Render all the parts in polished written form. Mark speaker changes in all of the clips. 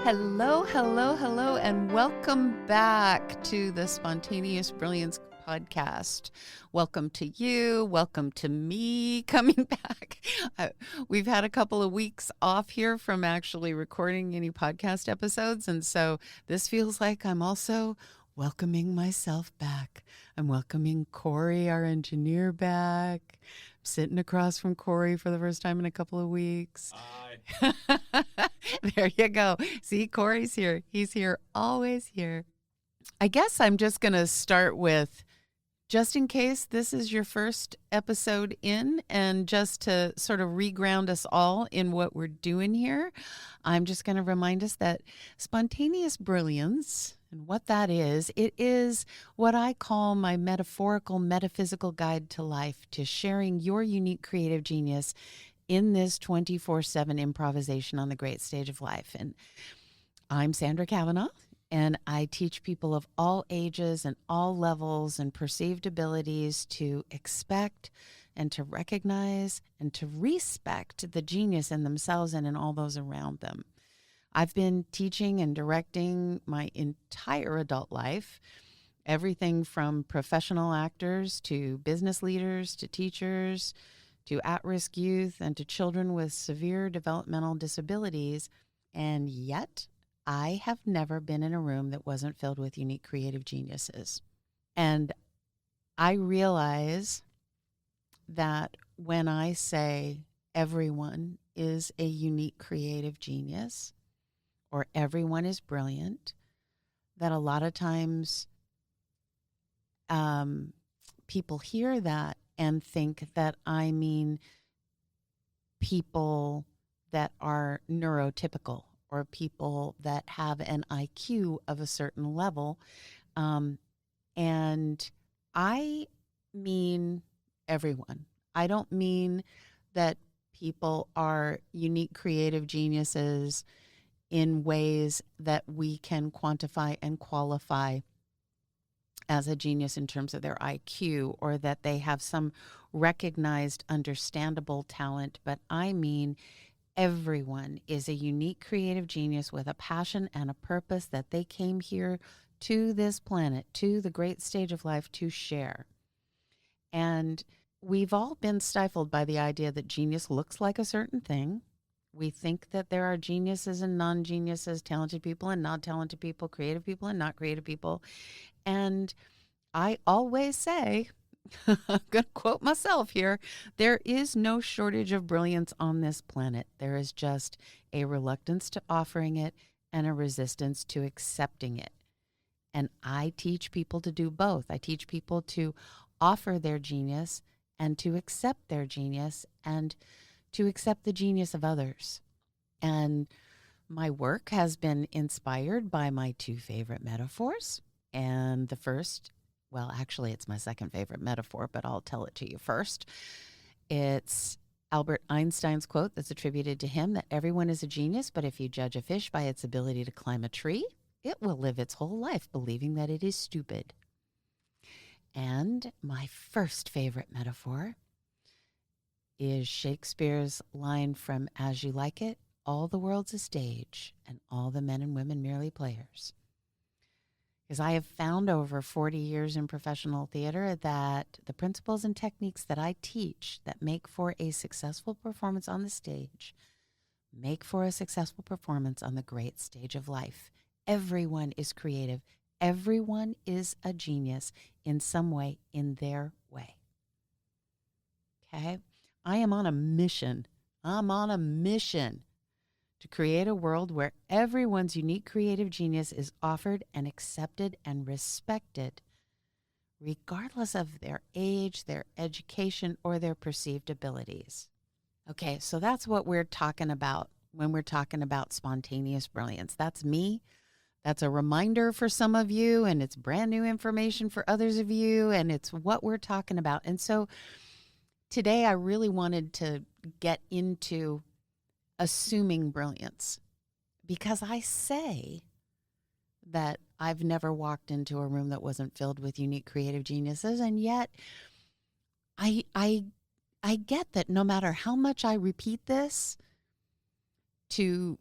Speaker 1: Hello, hello, hello, and welcome back to the Spontaneous Brilliance podcast. Welcome to you. Welcome to me coming back. We've had a couple of weeks off here from actually recording any podcast episodes. And so this feels like I'm also welcoming myself back. I'm welcoming Corey, our engineer, back. I'm sitting across from Corey for the first time in a couple of weeks.
Speaker 2: Hi.
Speaker 1: There you go. See, Corey's here. He's here, always here. I guess I'm just going to start with, just in case this is your first episode in, and just to sort of reground us all in what we're doing here, I'm just going to remind us that spontaneous brilliance, and what that is, it is what I call my metaphorical, metaphysical guide to life, to sharing your unique creative genius in this 24/7 improvisation on the great stage of life. And I'm Sandra Kavanaugh, and I teach people of all ages and all levels and perceived abilities to expect and to recognize and to respect the genius in themselves and in all those around them. I've been teaching and directing my entire adult life, everything from professional actors to business leaders to teachers to at-risk youth and to children with severe developmental disabilities. And yet, I have never been in a room that wasn't filled with unique creative geniuses. And I realize that when I say everyone is a unique creative genius or everyone is brilliant, that a lot of times people hear that and think that I mean people that are neurotypical or people that have an IQ of a certain level. And I mean everyone. I don't mean that people are unique creative geniuses in ways that we can quantify and qualify as a genius in terms of their IQ, or that they have some recognized, understandable talent. But I mean everyone is a unique creative genius with a passion and a purpose that they came here to this planet, to the great stage of life, to share. And we've all been stifled by the idea that genius looks like a certain thing. We think that there are geniuses and non-geniuses, talented people and not talented people, creative people and not creative people. And I always say, I'm going to quote myself here, there is no shortage of brilliance on this planet. There is just a reluctance to offering it and a resistance to accepting it. And I teach people to do both. I teach people to offer their genius and to accept their genius and to accept the genius of others. And my work has been inspired by my two favorite metaphors. And the first, well, actually, it's my second favorite metaphor, but I'll tell it to you first. It's Albert Einstein's quote that's attributed to him, that everyone is a genius, but if you judge a fish by its ability to climb a tree, it will live its whole life believing that it is stupid. And my first favorite metaphor is Shakespeare's line from As You Like It, all the world's a stage, and all the men and women merely players. Because I have found over 40 years in professional theater that the principles and techniques that I teach that make for a successful performance on the stage make for a successful performance on the great stage of life. Everyone is creative. Everyone is a genius in some way, in their way. Okay? I am on a mission. I'm on a mission to create a world where everyone's unique creative genius is offered and accepted and respected, regardless of their age, their education, or their perceived abilities. Okay, so that's what we're talking about when we're talking about spontaneous brilliance. That's me. That's a reminder for some of you, and it's brand new information for others of you, and it's what we're talking about. And so today I really wanted to get into assuming brilliance, because I say that I've never walked into a room that wasn't filled with unique creative geniuses, and yet I get that no matter how much I repeat this to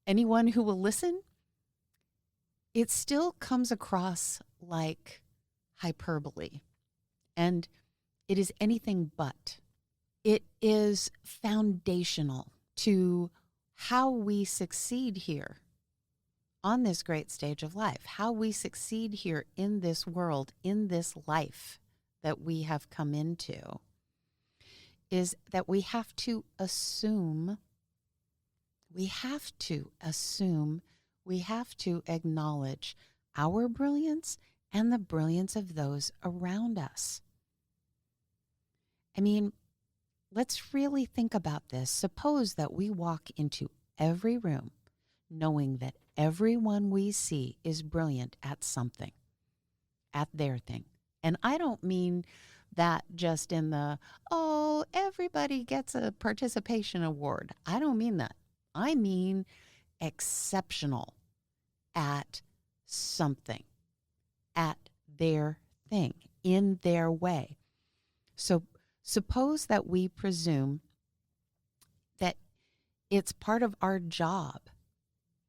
Speaker 1: anyone who will listen, it still comes across like hyperbole. And it is anything but. It is foundational to how we succeed here on this great stage of life, how we succeed here in this world, in this life that we have come into, is that we have to assume, we have to assume, we have to acknowledge our brilliance and the brilliance of those around us. I mean, let's really think about this. Suppose that we walk into every room knowing that everyone we see is brilliant at something, at their thing. And I don't mean that just in the, oh, everybody gets a participation award. I don't mean that. I mean exceptional at something, at their thing, in their way. So suppose that we presume that it's part of our job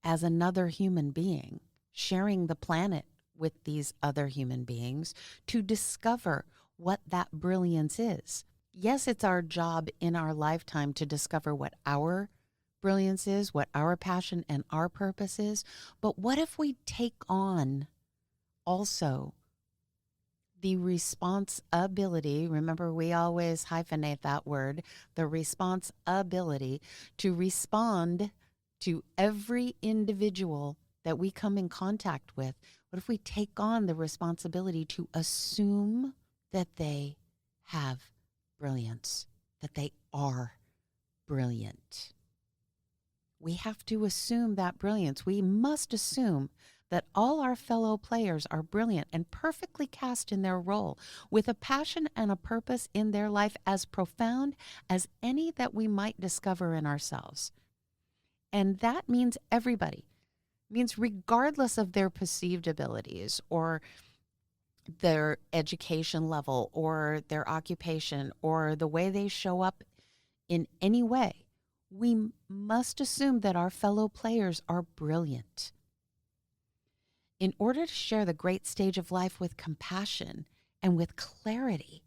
Speaker 1: as another human being, sharing the planet with these other human beings, to discover what that brilliance is. Yes, it's our job in our lifetime to discover what our brilliance is, what our passion and our purpose is. But what if we take on also the responsibility, remember we always hyphenate that word, the responsibility to respond to every individual that we come in contact with? What if we take on the responsibility to assume that they have brilliance, that they are brilliant? We have to assume that brilliance. We must assume that all our fellow players are brilliant and perfectly cast in their role, with a passion and a purpose in their life as profound as any that we might discover in ourselves. And that means everybody. It means regardless of their perceived abilities or their education level or their occupation or the way they show up in any way, we must assume that our fellow players are brilliant. In order to share the great stage of life with compassion and with clarity,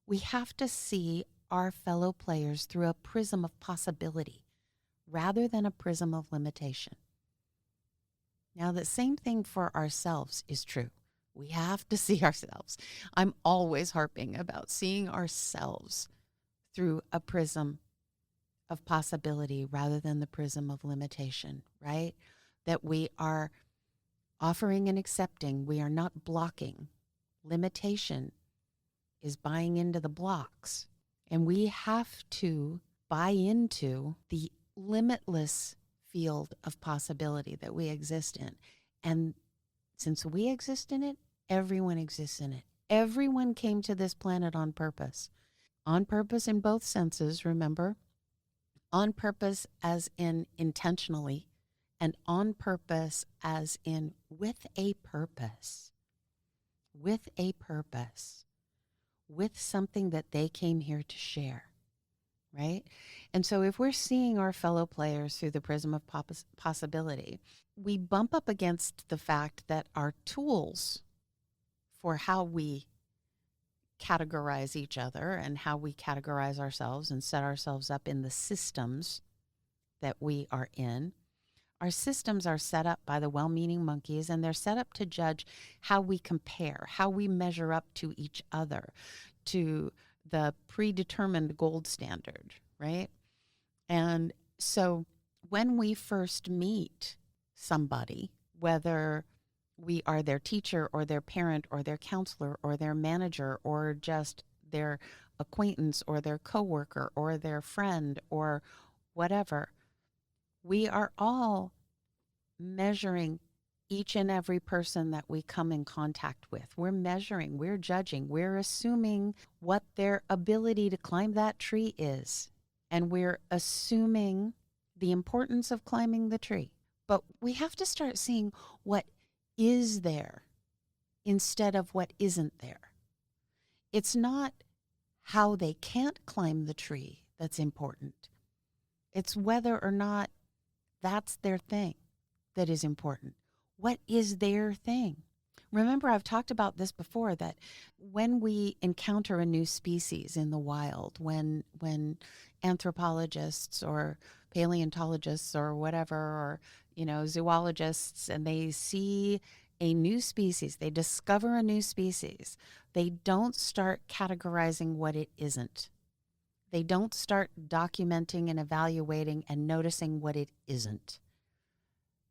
Speaker 1: we have to see our fellow players through a prism of possibility rather than a prism of limitation. Now, the same thing for ourselves is true. We have to see ourselves. I'm always harping about seeing ourselves through a prism of possibility rather than the prism of limitation, right? That we are offering and accepting. We are not blocking. Limitation is buying into the blocks. And we have to buy into the limitless field of possibility that we exist in. And since we exist in it, everyone exists in it. Everyone came to this planet on purpose. On purpose in both senses, remember? On purpose as in intentionally, and on purpose as in with a purpose, with a purpose, with something that they came here to share, right? And so if we're seeing our fellow players through the prism of possibility, we bump up against the fact that our tools for how we categorize each other and how we categorize ourselves and set ourselves up in the systems that we are in. Our systems are set up by the well-meaning monkeys, and they're set up to judge how we compare, how we measure up to each other, to the predetermined gold standard, right? And so when we first meet somebody, whether we are their teacher or their parent or their counselor or their manager or just their acquaintance or their coworker or their friend or whatever, we are all measuring each and every person that we come in contact with. We're measuring, we're judging, we're assuming what their ability to climb that tree is. And we're assuming the importance of climbing the tree. But we have to start seeing what is there instead of what isn't there. It's not how they can't climb the tree that's important. It's whether or not That's their thing that is important. What is their thing? Remember, I've talked about this before, that when we encounter a new species in the wild, when anthropologists or paleontologists or whatever, or zoologists, and they see a new species, they discover a new species, they don't start categorizing what it isn't. They don't start documenting and evaluating and noticing what it isn't.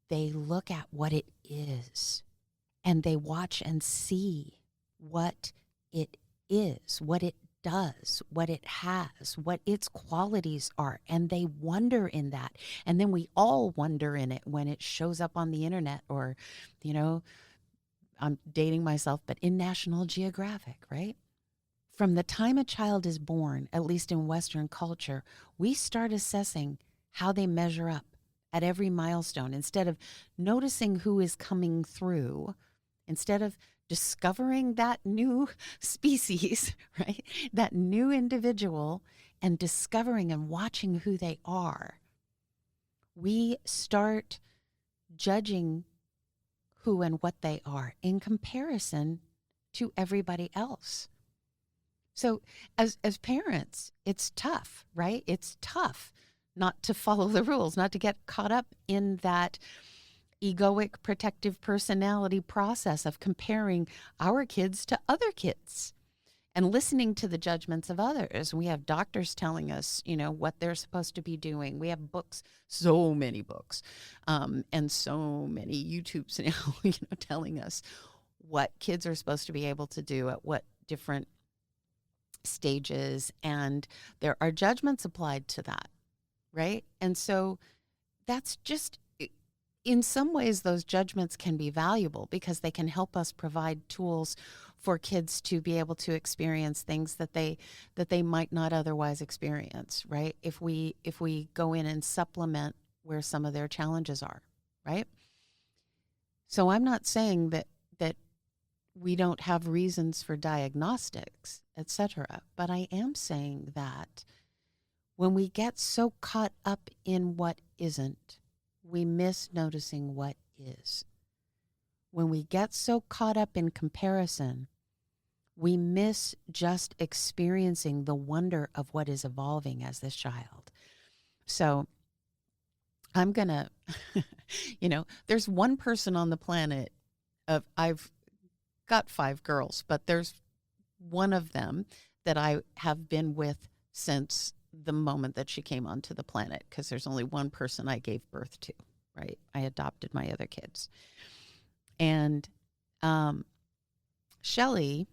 Speaker 1: They look at what it is, and they watch and see what it is, what it does, what it has, what its qualities are, and they wonder in that. And then we all wonder in it when it shows up on the internet, or, I'm dating myself, but in National Geographic, right? From the time a child is born, at least in Western culture, we start assessing how they measure up at every milestone. Instead of noticing who is coming through, instead of discovering that new species, right? That new individual, and discovering and watching who they are, we start judging who and what they are in comparison to everybody else. So as parents, it's tough, right? It's tough not to follow the rules, not to get caught up in that egoic protective personality process of comparing our kids to other kids and listening to the judgments of others. We have doctors telling us, what they're supposed to be doing. We have books, so many books, and so many YouTubes now, telling us what kids are supposed to be able to do at what different stages. And there are judgments applied to that, right? And so that's just, in some ways, those judgments can be valuable because they can help us provide tools for kids to be able to experience things that they might not otherwise experience, right? If we go in and supplement where some of their challenges are, right? So I'm not saying that we don't have reasons for diagnostics, etc., but I am saying that when we get so caught up in what isn't, we miss noticing what is. When we get so caught up in comparison, we miss just experiencing the wonder of what is evolving as this child. So I'm going to, there's one person on the planet I've got 5 girls, but there's one of them that I have been with since the moment that she came onto the planet, because there's only one person I gave birth to, right? I adopted my other kids. And Shelley,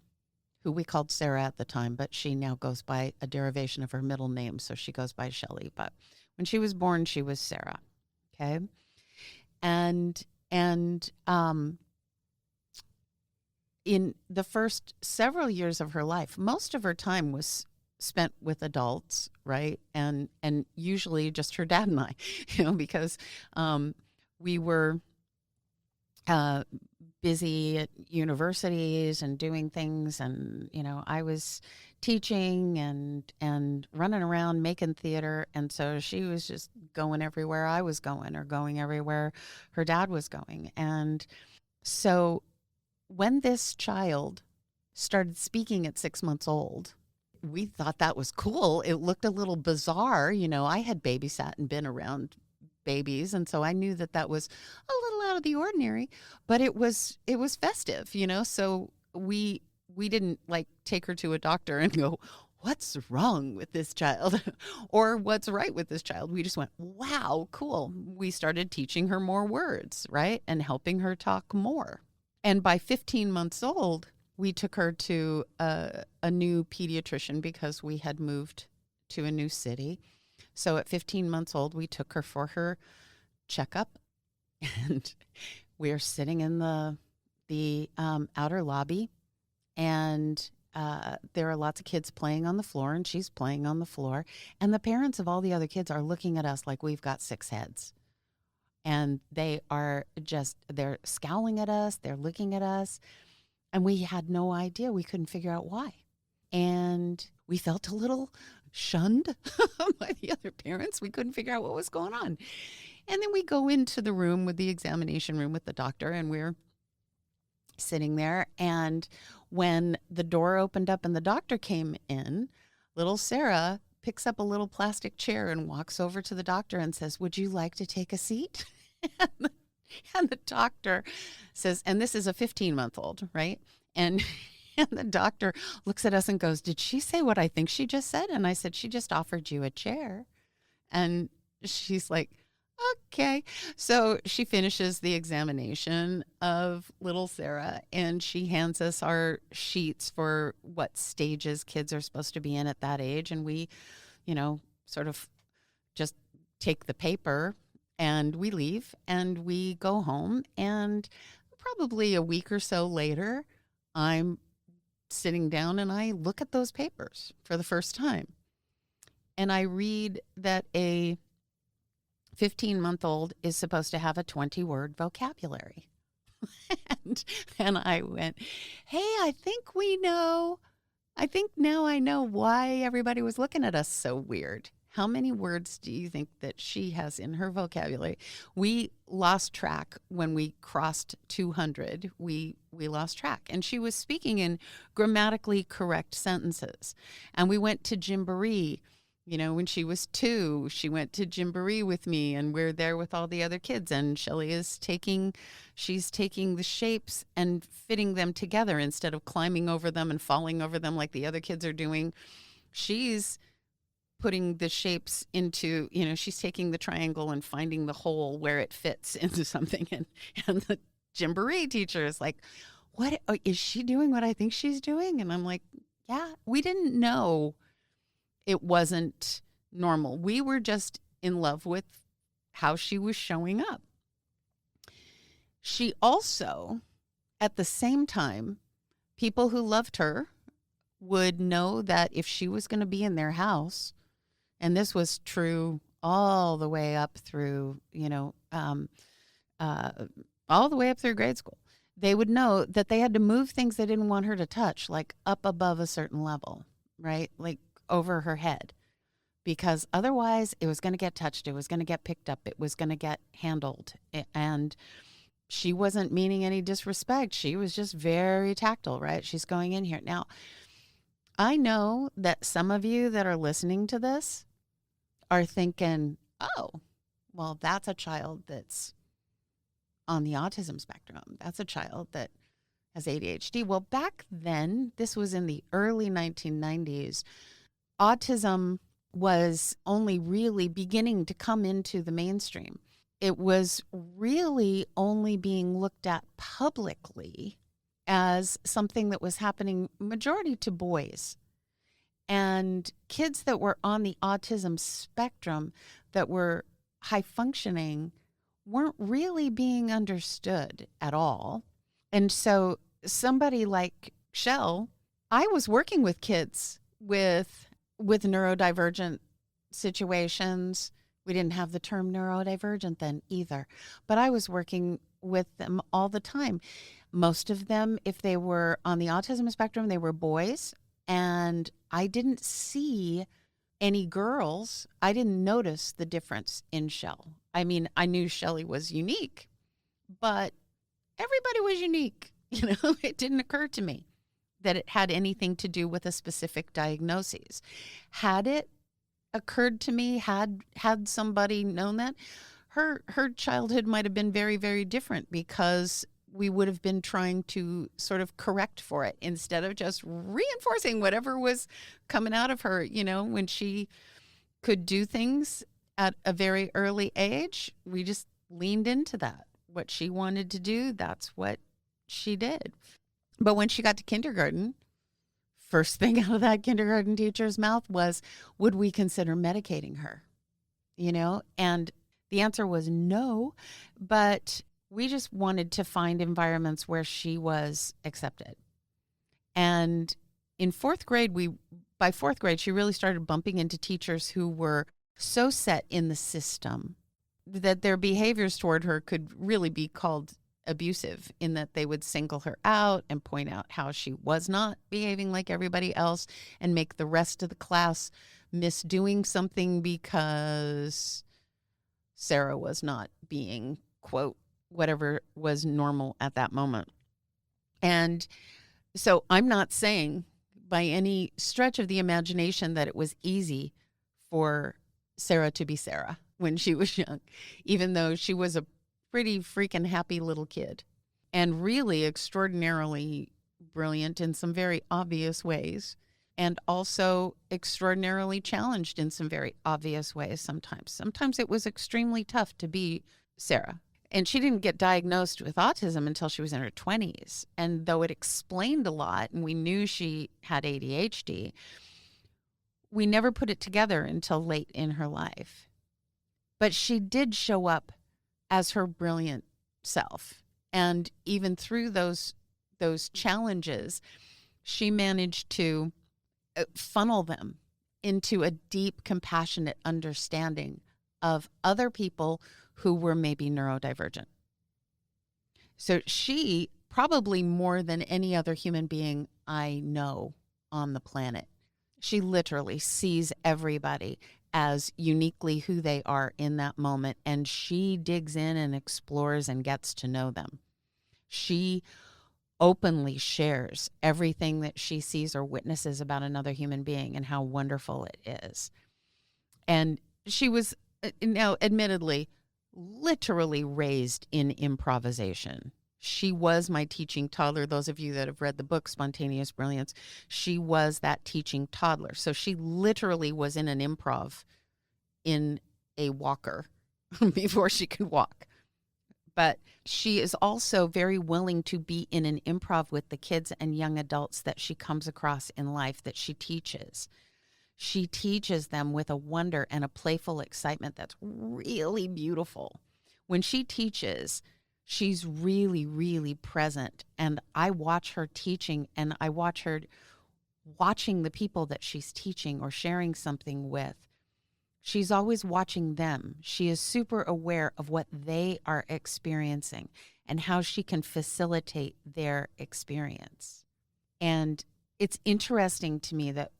Speaker 1: who we called Sarah at the time, but she now goes by a derivation of her middle name, so she goes by Shelley. But when she was born, she was Sarah, okay? And in the first several years of her life, most of her time was spent with adults, right? And usually just her dad and I, because we were busy at universities and doing things, and I was teaching and running around making theater, and so she was just going everywhere I was going, or going everywhere her dad was going. And so when this child started speaking at 6 months old, we thought that was cool. It looked a little bizarre. I had babysat and been around babies, and so I knew that was a little out of the ordinary, but it was festive, so we didn't like take her to a doctor and go, what's wrong with this child or what's right with this child. We just went, wow, cool. We started teaching her more words, right? And helping her talk more. And by 15 months old, we took her to a new pediatrician because we had moved to a new city. So at 15 months old, we took her for her checkup, and we're sitting in the outer lobby, and there are lots of kids playing on the floor, and she's playing on the floor, and the parents of all the other kids are looking at us like we've got 6 heads. And they're scowling at us, they're looking at us, and we had no idea. We couldn't figure out why. And we felt a little shunned by the other parents. We couldn't figure out what was going on. And then we go into the room with the examination room with the doctor, and we're sitting there. And when the door opened up and the doctor came in, little Sarah picks up a little plastic chair and walks over to the doctor and says, "Would you like to take a seat?" And the doctor says, and this is a 15-month-old, right? And and the doctor looks at us and goes, "Did she say what I think she just said?" And I said, "She just offered you a chair." And she's like, "Okay." So she finishes the examination of little Sarah, and she hands us our sheets for what stages kids are supposed to be in at that age. And we, sort of just take the paper and we leave and we go home. And probably a week or so later, I'm sitting down and I look at those papers for the first time. And I read that a 15-month-old is supposed to have a 20-word vocabulary. and I went, "Hey, I think now I know why everybody was looking at us so weird. How many words do you think that she has in her vocabulary?" We lost track when we crossed 200. We lost track. And she was speaking in grammatically correct sentences. And we went to Gymboree. When she was 2, she went to Gymboree with me, and we're there with all the other kids. And Shelly she's taking the shapes and fitting them together instead of climbing over them and falling over them like the other kids are doing. She's putting the shapes into, she's taking the triangle and finding the hole where it fits into something. And the Gymboree teacher is like, "What is she doing? What I think she's doing?" And I'm like, "Yeah, we didn't know it wasn't normal. We were just in love with how she was showing up." She also, at the same time, people who loved her would know that if she was going to be in their house, and this was true all the way up through, all the way up through grade school, they would know that they had to move things they didn't want her to touch, like up above a certain level, right? Like over her head, because otherwise it was going to get touched. It was going to get picked up. It was going to get handled. And she wasn't meaning any disrespect. She was just very tactile, right? She's going in here. Now, I know that some of you that are listening to this are thinking, "Oh, well, that's a child that's on the autism spectrum. That's a child that has ADHD." Well, back then, this was in the early 1990s, autism was only really beginning to come into the mainstream. It was really only being looked at publicly as something that was happening majority to boys. And kids that were on the autism spectrum that were high functioning weren't really being understood at all. And so somebody like Shell, I was working with kids with neurodivergent situations. We didn't have the term neurodivergent then either, but I was working with them all the time. Most of them, if they were on the autism spectrum, they were boys, and I didn't see any girls. I didn't notice the difference in Shell. I mean, I knew Shelly was unique, but everybody was unique. It didn't occur to me that it had anything to do with a specific diagnosis. Had it occurred to me, had somebody known that, her childhood might have been very, very different, because we would have been trying to sort of correct for it instead of just reinforcing whatever was coming out of her. When she could do things at a very early age, we just leaned into that. What she wanted to do, that's what she did. But when she got to kindergarten, first thing out of that kindergarten teacher's mouth was, "Would we consider medicating her?" And the answer was no, but we just wanted to find environments where she was accepted. And in by fourth grade, she really started bumping into teachers who were so set in the system that their behaviors toward her could really be called abusive, in that they would single her out and point out how she was not behaving like everybody else and make the rest of the class miss doing something because Sarah was not being, quote, whatever was normal at that moment. And so I'm not saying by any stretch of the imagination that it was easy for Sarah to be Sarah when she was young, even though she was a pretty freaking happy little kid and really extraordinarily brilliant in some very obvious ways, and also extraordinarily challenged in some very obvious ways sometimes. Sometimes it was extremely tough to be Sarah. And she didn't get diagnosed with autism until she was in her 20s. And though it explained a lot and we knew she had ADHD, we never put it together until late in her life. But she did show up as her brilliant self. And even through those challenges, she managed to funnel them into a deep, compassionate understanding of other people who were maybe neurodivergent. So she, probably more than any other human being I know on the planet, she literally sees everybody as uniquely who they are in that moment, and she digs in and explores and gets to know them. She openly shares everything that she sees or witnesses about another human being and how wonderful it is. And she was, now admittedly, literally raised in improvisation. She was my teaching toddler. Those of you that have read the book, Spontaneous Brilliance, she was that teaching toddler. So she literally was in an improv in a walker before she could walk. But she is also very willing to be in an improv with the kids and young adults that she comes across in life that she teaches. She teaches them with a wonder and a playful excitement that's really beautiful. When she teaches, she's really, really present. And I watch her teaching, and I watch her watching the people that she's teaching or sharing something with. She's always watching them. She is super aware of what they are experiencing and how she can facilitate their experience. And it's interesting to me that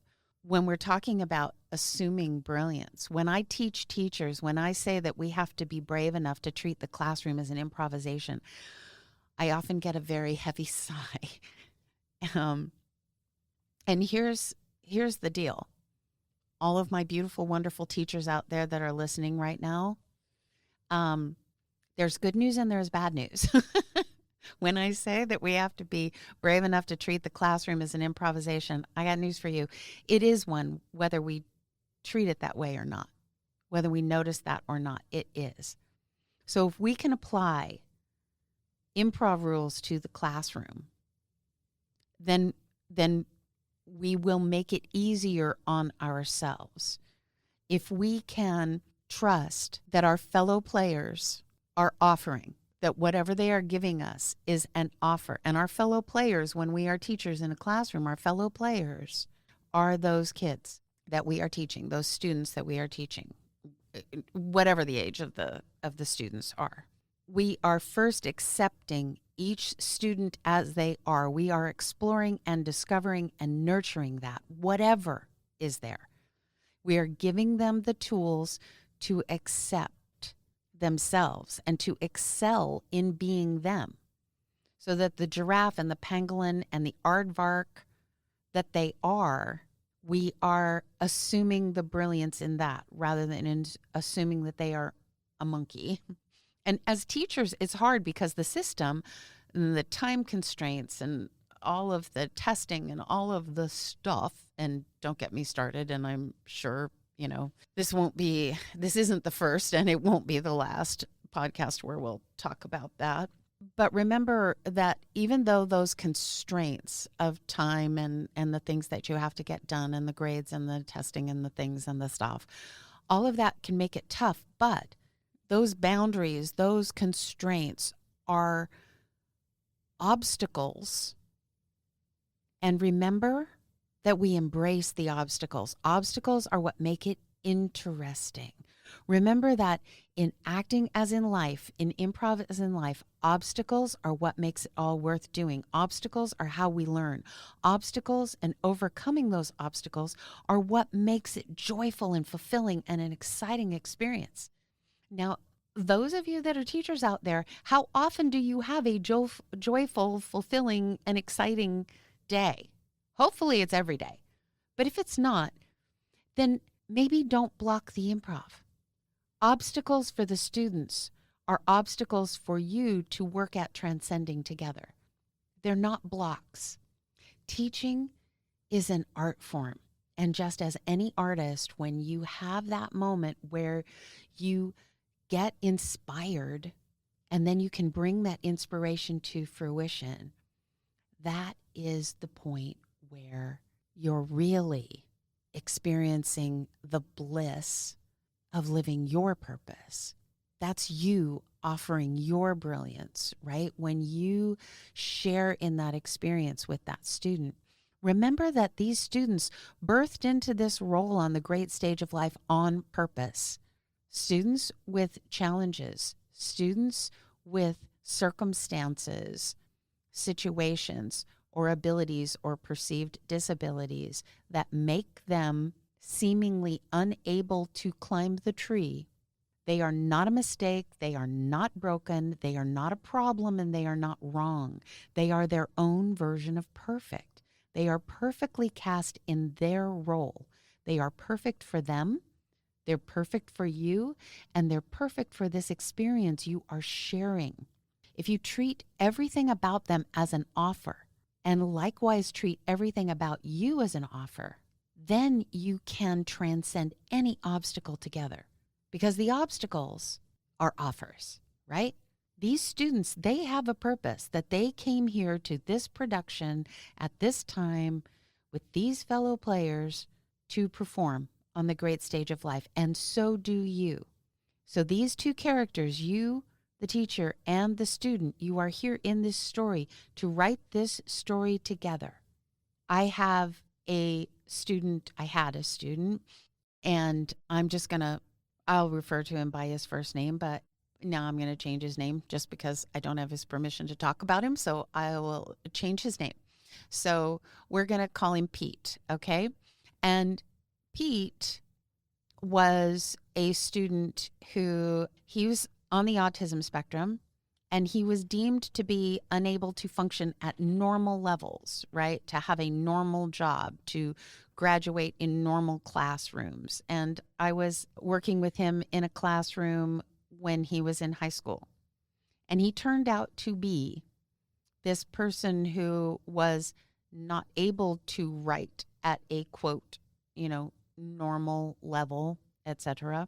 Speaker 1: when we're talking about assuming brilliance, when I teach teachers, when I say that we have to be brave enough to treat the classroom as an improvisation, I often get a very heavy sigh. And here's the deal. All of my beautiful, wonderful teachers out there that are listening right now, there's good news and there's bad news. When I say that we have to be brave enough to treat the classroom as an improvisation, I got news for you. It is one, whether we treat it that way or not, whether we notice that or not, it is. So if we can apply improv rules to the classroom, then we will make it easier on ourselves. If we can trust that our fellow players are offering, that whatever they are giving us is an offer. And our fellow players, when we are teachers in a classroom, our fellow players are those kids that we are teaching, those students that we are teaching, whatever the age of the students are. We are first accepting each student as they are. We are exploring and discovering and nurturing that, whatever is there. We are giving them the tools to accept themselves and to excel in being them, so that the giraffe and the pangolin and the aardvark that they are, we are assuming the brilliance in that rather than assuming that they are a monkey. And as teachers, it's hard because the system and the time constraints and all of the testing and all of the stuff, and don't get me started, and I'm sure, this isn't the first and it won't be the last podcast where we'll talk about that. But remember that even though those constraints of time and the things that you have to get done and the grades and the testing and the things and the stuff, all of that can make it tough. But those boundaries, those constraints are obstacles. And remember that we embrace the obstacles. Obstacles are what make it interesting. Remember that in acting as in life, in improv as in life, obstacles are what makes it all worth doing. Obstacles are how we learn. Obstacles and overcoming those obstacles are what makes it joyful and fulfilling and an exciting experience. Now, those of you that are teachers out there, how often do you have a joyful, fulfilling, and exciting day? Hopefully it's every day. But if it's not, then maybe don't block the improv. Obstacles for the students are obstacles for you to work at transcending together. They're not blocks. Teaching is an art form. And just as any artist, when you have that moment where you get inspired and then you can bring that inspiration to fruition, that is the point where you're really experiencing the bliss of living your purpose. That's you offering your brilliance, right? When you share in that experience with that student, remember that these students birthed into this role on the great stage of life on purpose. Students with challenges, students with circumstances, situations, or abilities or perceived disabilities that make them seemingly unable to climb the tree. They are not a mistake. They are not broken. They are not a problem, and they are not wrong. They are their own version of perfect. They are perfectly cast in their role. They are perfect for them. They're perfect for you, and they're perfect for this experience you are sharing. If you treat everything about them as an offer, and likewise treat everything about you as an offer, then you can transcend any obstacle together, because the obstacles are offers, right? These students, they have a purpose that they came here to this production at this time with these fellow players to perform on the great stage of life, and so do you. So these two characters, you, the teacher, and the student, you are here in this story to write this story together. I had a student, and I'll refer to him by his first name, but now I'm going to change his name just because I don't have his permission to talk about him. So I will change his name. So we're going to call him Pete, okay? And Pete was a student who he was on the autism spectrum, and he was deemed to be unable to function at normal levels, right? To have a normal job, to graduate in normal classrooms. And I was working with him in a classroom when he was in high school. And he turned out to be this person who was not able to write at a quote, normal level, etc.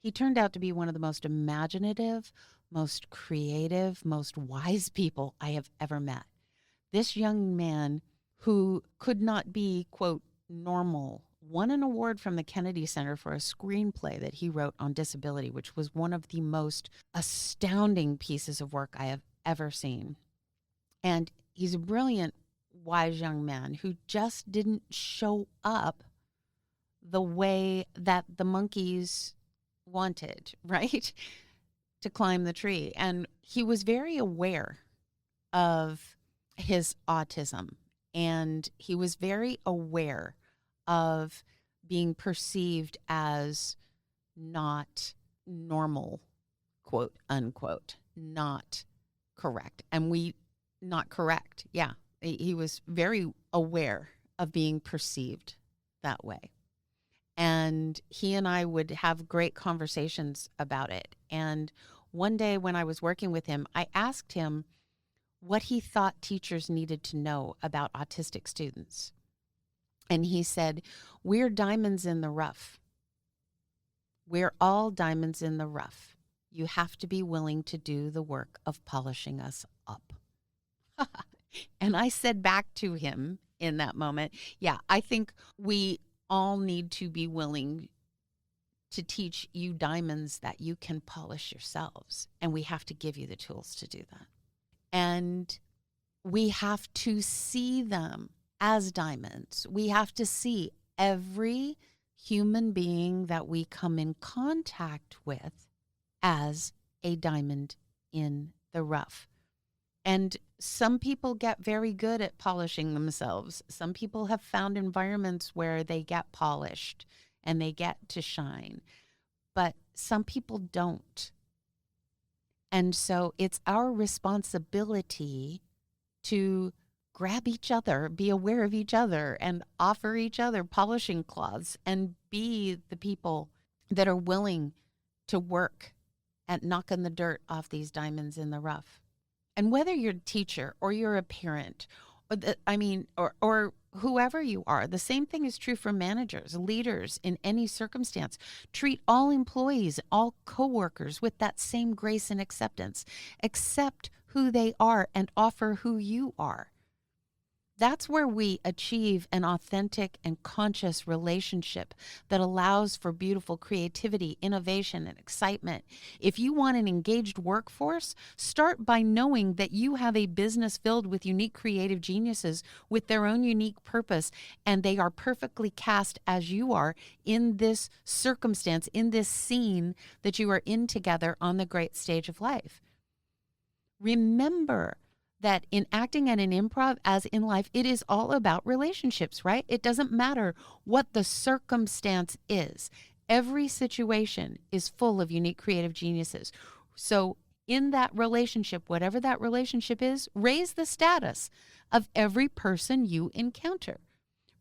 Speaker 1: He turned out to be one of the most imaginative, most creative, most wise people I have ever met. This young man who could not be, quote, normal, won an award from the Kennedy Center for a screenplay that he wrote on disability, which was one of the most astounding pieces of work I have ever seen. And he's a brilliant, wise young man who just didn't show up the way that the monkeys wanted, right? To climb the tree. And he was very aware of his autism, and he was very aware of being perceived as not normal, quote unquote, not correct. Not correct. Yeah. He was very aware of being perceived that way. And he and I would have great conversations about it. And one day when I was working with him, I asked him what he thought teachers needed to know about autistic students. And he said, "We're diamonds in the rough. We're all diamonds in the rough. You have to be willing to do the work of polishing us up." And I said back to him in that moment, yeah, I think we all need to be willing to teach you diamonds that you can polish yourselves. And we have to give you the tools to do that. And we have to see them as diamonds. We have to see every human being that we come in contact with as a diamond in the rough. And some people get very good at polishing themselves. Some people have found environments where they get polished and they get to shine. But some people don't. And so it's our responsibility to grab each other, be aware of each other, and offer each other polishing cloths and be the people that are willing to work at knocking the dirt off these diamonds in the rough. And whether you're a teacher or you're a parent, or whoever you are, the same thing is true for managers, leaders in any circumstance. Treat all employees, all coworkers with that same grace and acceptance. Accept who they are and offer who you are. That's where we achieve an authentic and conscious relationship that allows for beautiful creativity, innovation, and excitement. If you want an engaged workforce, start by knowing that you have a business filled with unique creative geniuses with their own unique purpose, and they are perfectly cast as you are in this circumstance, in this scene that you are in together on the great stage of life. Remember that in acting and in improv, as in life, it is all about relationships, right? It doesn't matter what the circumstance is. Every situation is full of unique creative geniuses. So in that relationship, whatever that relationship is, raise the status of every person you encounter.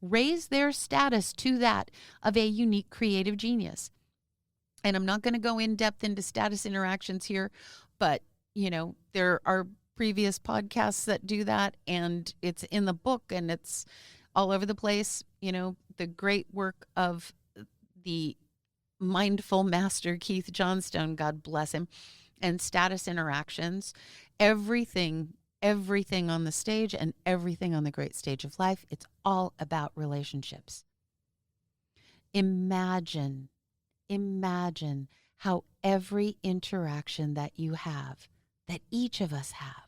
Speaker 1: Raise their status to that of a unique creative genius. And I'm not going to go in depth into status interactions here, but there are previous podcasts that do that, and it's in the book and it's all over the place. The great work of the mindful master Keith Johnstone, God bless him, and status interactions, everything on the stage and everything on the great stage of life, it's all about relationships. Imagine how every interaction that you have, that each of us have,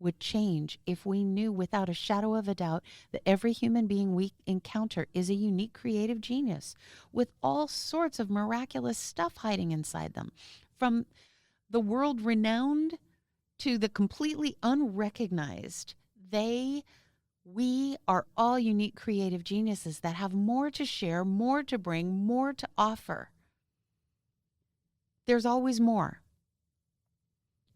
Speaker 1: would change if we knew without a shadow of a doubt that every human being we encounter is a unique creative genius with all sorts of miraculous stuff hiding inside them, from the world renowned to the completely unrecognized. We are all unique creative geniuses that have more to share, more to bring, more to offer. There's always more.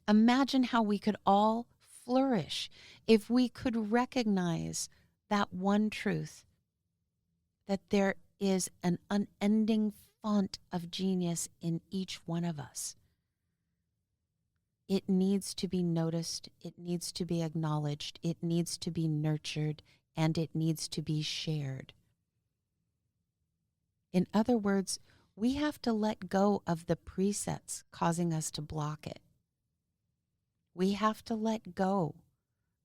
Speaker 1: Imagine how we could all flourish if we could recognize that one truth, that there is an unending font of genius in each one of us. It needs to be noticed, it needs to be acknowledged, it needs to be nurtured, and it needs to be shared. In other words, we have to let go of the presets causing us to block it. We have to let go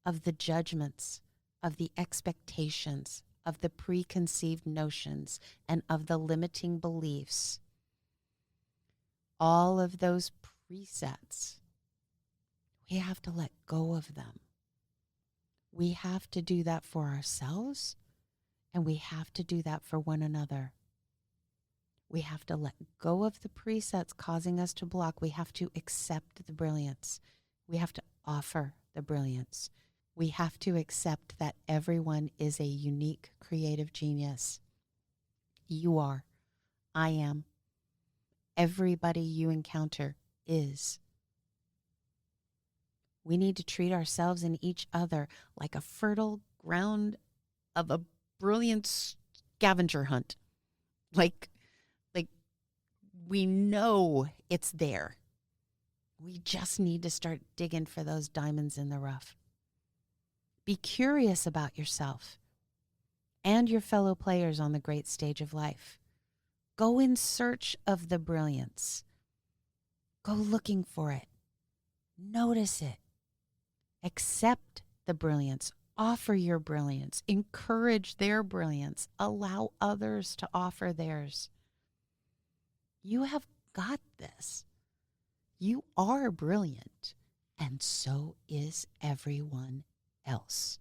Speaker 1: of the judgments, of the expectations, of the preconceived notions, and of the limiting beliefs. All of those presets, we have to let go of them. We have to do that for ourselves, and we have to do that for one another. We have to let go of the presets causing us to block. We have to accept the brilliance. We have to offer the brilliance. We have to accept that everyone is a unique creative genius. You are. I am. Everybody you encounter is. We need to treat ourselves and each other like a fertile ground of a brilliant scavenger hunt. Like we know it's there. We just need to start digging for those diamonds in the rough. Be curious about yourself and your fellow players on the great stage of life. Go in search of the brilliance. Go looking for it. Notice it. Accept the brilliance. Offer your brilliance. Encourage their brilliance. Allow others to offer theirs. You have got this. You are brilliant, and so is everyone else.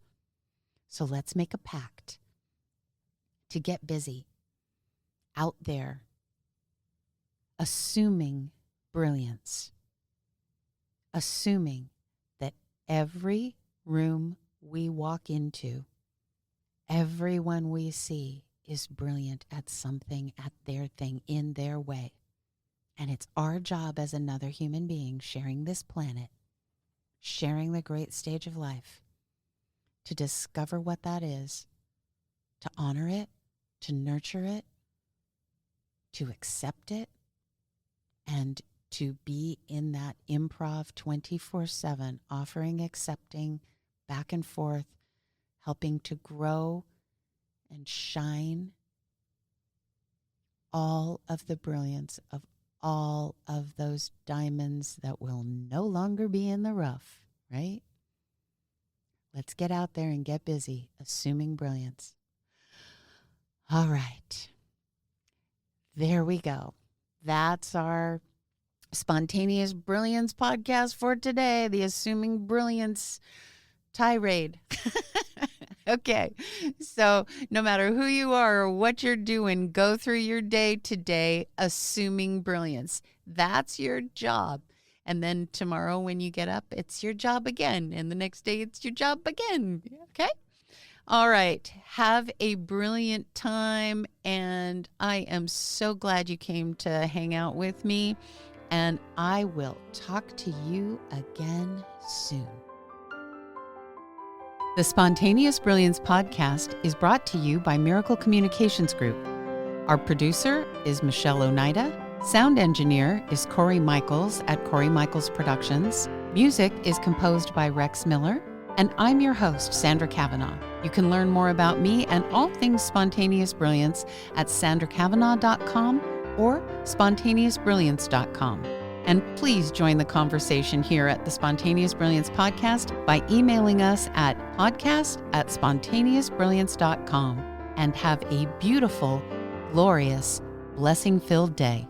Speaker 1: So let's make a pact to get busy out there, assuming brilliance, assuming that every room we walk into, everyone we see is brilliant at something, at their thing, in their way. And it's our job as another human being sharing this planet, sharing the great stage of life, to discover what that is, to honor it, to nurture it, to accept it, and to be in that improv 24/7, offering, accepting, back and forth, helping to grow and shine all of the brilliance of all of those diamonds that will no longer be in the rough, right? Let's get out there and get busy, assuming brilliance. All right. There we go. That's our Spontaneous Brilliance podcast for today, the Assuming Brilliance tirade. Okay, so no matter who you are or what you're doing, go through your day today assuming brilliance. That's your job. And then tomorrow when you get up, it's your job again. And the next day, it's your job again. Okay? All right. Have a brilliant time. And I am so glad you came to hang out with me. And I will talk to you again soon. The Spontaneous Brilliance podcast is brought to you by Miracle Communications Group. Our producer is Michelle Oneida. Sound engineer is Corey Michaels at Corey Michaels Productions. Music is composed by Rex Miller. And I'm your host, Sandra Kavanaugh. You can learn more about me and all things Spontaneous Brilliance at sandrakavanaugh.com or spontaneousbrilliance.com. And please join the conversation here at the Spontaneous Brilliance Podcast by emailing us at podcast@spontaneousbrilliance.com. And have a beautiful, glorious, blessing-filled day.